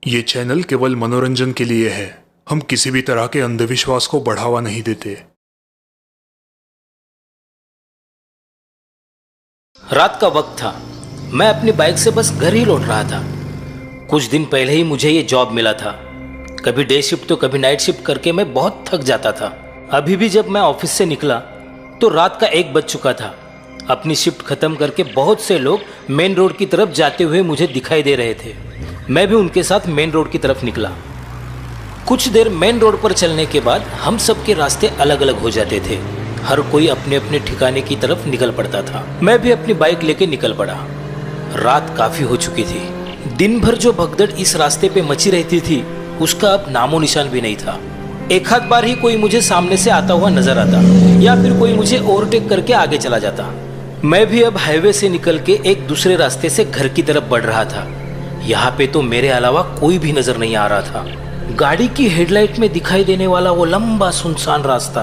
ये चैनल केवल मनोरंजन के लिए है। हम किसी भी तरह के अंधविश्वास को बढ़ावा नहीं देते। रात का वक्त था। मैं अपनी बाइक से बस घर ही लौट रहा था। कुछ दिन पहले ही मुझे ये जॉब मिला था। कभी डे शिफ्ट तो कभी नाइट शिफ्ट करके मैं बहुत थक जाता था। अभी भी जब मैं ऑफिस से निकला तो रात का 1 बज चुका था। अपनी शिफ्ट खत्म करके बहुत से लोग मेन रोड की तरफ जाते हुए मुझे दिखाई दे रहे थे। मैं भी उनके साथ मेन रोड की तरफ निकला। कुछ देर मेन रोड पर चलने के बाद हम सबके रास्ते अलग अलग हो जाते थे। हर कोई अपने अपने ठिकाने की तरफ निकल पड़ता था। मैं भी अपनी बाइक लेके निकल पड़ा। रात काफी हो चुकी थी। दिन भर जो भगदड़ इस रास्ते पे मची रहती थी उसका अब नामो निशान भी नहीं था। एक आध बार ही कोई मुझे सामने से आता हुआ नजर आता या फिर कोई मुझे ओवरटेक करके आगे चला जाता। मैं भी अब हाईवे से निकल के एक दूसरे रास्ते से घर की तरफ बढ़ रहा था। यहाँ पे तो मेरे अलावा कोई भी नजर नहीं आ रहा था। गाड़ी की हेडलाइट में दिखाई देने वाला वो लंबा सुनसान रास्ता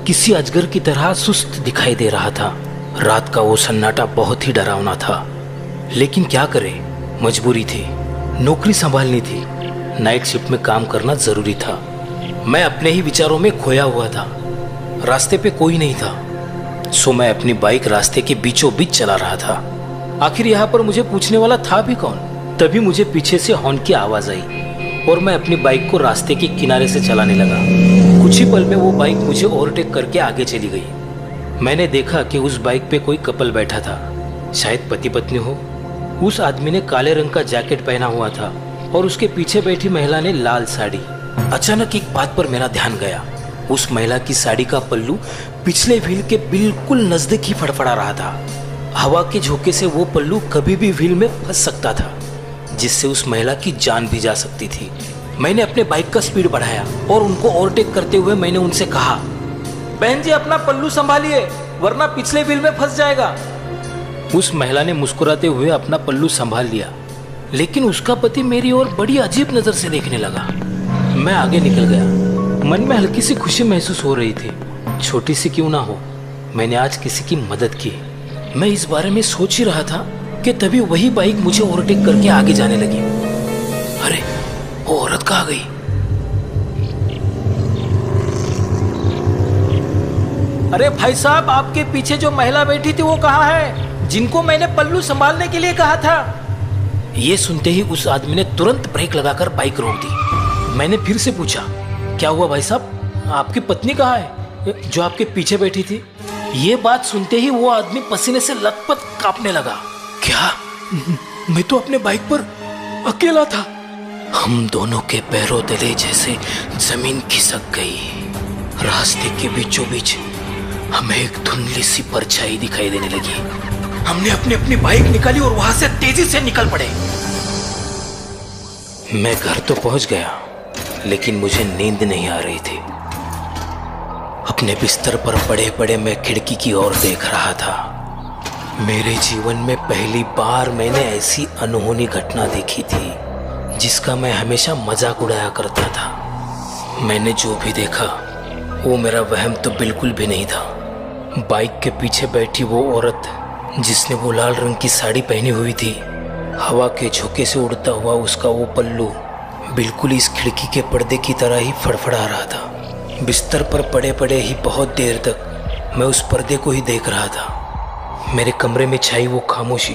किसी अजगर की तरह सुस्त दिखाई दे रहा था। रात का वो सन्नाटा बहुत ही डरावना था, लेकिन क्या करें, मजबूरी थी। नौकरी संभालनी थी, नाइट शिफ्ट में काम करना जरूरी था। मैं अपने ही विचारों में खोया हुआ था। रास्ते पे कोई नहीं था, सो मैं अपनी बाइक रास्ते के बीचों बीच चला रहा था। आखिर यहाँ पर मुझे पूछने वाला था भी कौन। तभी मुझे पीछे से हॉर्न की आवाज आई और मैं अपनी बाइक को रास्ते के किनारे से चलाने लगा। कुछ ही पल में वो बाइक मुझे ओवरटेक करके आगे चली गई। मैंने देखा कि उस बाइक पे कोई कपल बैठा था, शायद पति पत्नी हो। उस आदमी ने काले रंग का जैकेट पहना हुआ था और उसके पीछे बैठी महिला ने लाल साड़ी। अचानक एक बात पर मेरा ध्यान गया। उस महिला की साड़ी का पल्लू पिछले व्हील के बिल्कुल नजदीक ही फड़फड़ा रहा था। हवा के झोंके से वो पल्लू कभी भी व्हील में फंस सकता था, जिससे उस महिला की जान भी जा सकती थी। मैंने अपने बाइक का स्पीड बढ़ाया और उनको ओवरटेक करते हुए मैंने उनसे कहा, बहन जी अपना पल्लू संभालिए वरना पिछले व्हील में फंस जाएगा। उस महिला ने मुस्कुराते हुए अपना पल्लू संभाल लिया, लेकिन उसका पति मेरी ओर बड़ी अजीब नजर से देखने लगा। मैं आगे निकल गया। मन में हल्की सी खुशी महसूस हो रही थी। छोटी सी क्यों ना हो, मैंने आज किसी की मदद की। मैं इस बारे में सोच ही रहा था कि तभी वही बाइक मुझे ओवरटेक करके आगे जाने लगी। अरे वो औरत कहाँ गई? अरे भाई साहब, आपके पीछे जो महिला बैठी थी वो कहाँ है, जिनको मैंने पल्लू संभालने के लिए कहा था? ये सुनते ही उस आदमी ने तुरंत ब्रेक लगाकर बाइक रोक दी। मैंने फिर से पूछा, क्या हुआ भाई साहब, आपकी पत्नी कहाँ है जो आपके पीछे बैठी थी? ये बात सुनते ही वो आदमी पसीने से लथपथ कांपने लगा। क्या? मैं तो अपने बाइक पर अकेला था। हम दोनों के पैरों तले जैसे जमीन खिसक गई। रास्ते के बीचों बीच हमें एक धुंधली सी परछाई दिखाई देने लगी। हमने अपनी अपनी बाइक निकाली और वहां से तेजी से निकल पड़े। मैं घर तो पहुंच गया, लेकिन मुझे नींद नहीं आ रही थी। अपने बिस्तर पर पड़े पड़े मैं खिड़की की ओर देख रहा था। मेरे जीवन में पहली बार मैंने ऐसी अनहोनी घटना देखी थी जिसका मैं हमेशा मजाक उड़ाया करता था। मैंने जो भी देखा वो मेरा वहम तो बिल्कुल भी नहीं था। बाइक के पीछे बैठी वो औरत जिसने वो लाल रंग की साड़ी पहनी हुई थी, हवा के झोंके से उड़ता हुआ उसका वो पल्लू बिल्कुल इस खिड़की के पर्दे की तरह ही फड़फड़ा रहा था। बिस्तर पर पड़े पड़े ही बहुत देर तक मैं उस पर्दे को ही देख रहा था। मेरे कमरे में छाई वो खामोशी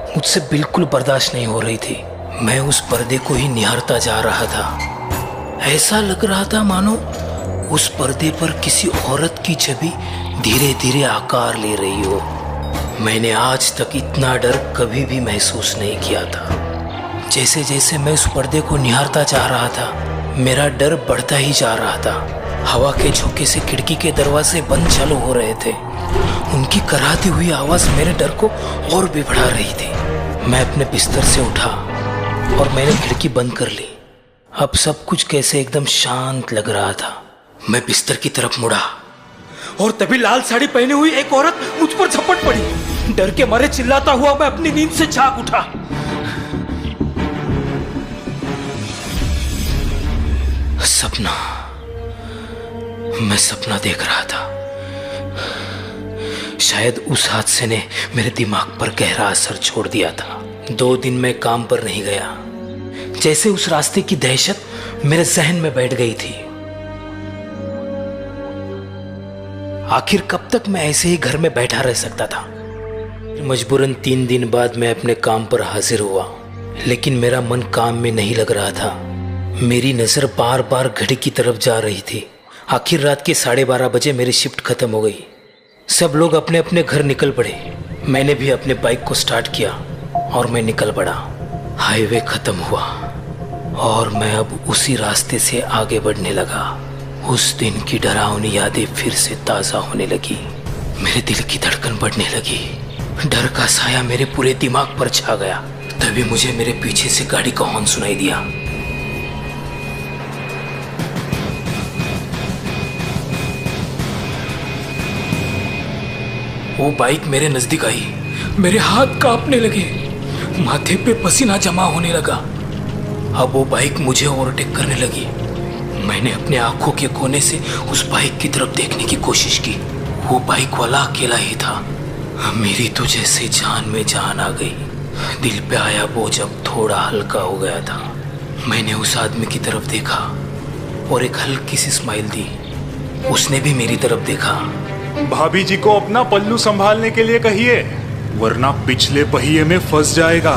मुझसे बिल्कुल बर्दाश्त नहीं हो रही थी। मैं उस पर्दे को ही निहारता जा रहा था। ऐसा लग रहा था मानो उस पर्दे पर किसी औरत की छवि धीरे धीरे आकार ले रही हो। मैंने आज तक इतना डर कभी भी महसूस नहीं किया था। जैसे जैसे मैं उस पर्दे को निहारता जा रहा था, मेरा डर बढ़ता ही जा रहा था। हवा के झोंके से खिड़की के दरवाजे बंद चालू हो रहे थे। उनकी कराहती हुई आवाज मेरे डर को और भी बढ़ा रही थी। मैं अपने बिस्तर से उठा और मैंने खिड़की बंद कर ली। अब सब कुछ कैसे एकदम शांत लग रहा था। मैं बिस्तर की तरफ मुड़ा और तभी लाल साड़ी पहनी हुई एक औरत मुझ पर झपट पड़ी। डर के मारे चिल्लाता हुआ मैं अपनी नींद से जाग उठा। सपना, मैं सपना देख रहा था। शायद उस हादसे ने मेरे दिमाग पर गहरा असर छोड़ दिया था। 2 दिन मैं काम पर नहीं गया। जैसे उस रास्ते की दहशत मेरे जहन में बैठ गई थी। आखिर कब तक मैं ऐसे ही घर में बैठा रह सकता था। मजबूरन 3 दिन बाद मैं अपने काम पर हाजिर हुआ, लेकिन मेरा मन काम में नहीं लग रहा था। मेरी नज़र बार बार घड़ी की तरफ जा रही थी। आखिर रात के 12:30 बजे मेरी शिफ्ट खत्म हो गई। सब लोग अपने अपने घर निकल पड़े। मैंने भी अपने बाइक को स्टार्ट किया और मैं निकल पड़ा। हाईवे खत्म हुआ और मैं अब उसी रास्ते से आगे बढ़ने लगा। उस दिन की डरावनी यादें फिर से ताज़ा होने लगी। मेरे दिल की धड़कन बढ़ने लगी। डर का साया मेरे पूरे दिमाग पर छा गया। तभी मुझे मेरे पीछे से गाड़ी का हॉर्न सुनाई दिया। वो बाइक मेरे नजदीक आई। मेरे हाथ कांपने लगे, माथे पे पसीना जमा होने लगा। अब वो बाइक मुझे ओवरटेक करने लगी। मैंने अपने आंखों के कोने से उस बाइक की तरफ देखने की कोशिश की। वो बाइक वाला अकेला ही था। मेरी तो जैसे जान में जान आ गई। दिल पे आया बोझ अब थोड़ा हल्का हो गया था। मैंने उस आदमी की तरफ देखा और एक हल्की सी स्माइल दी। उसने भी मेरी तरफ देखा। भाभी जी को अपना पल्लू संभालने के लिए कहिए, वरना पिछले पहिए में फंस जाएगा।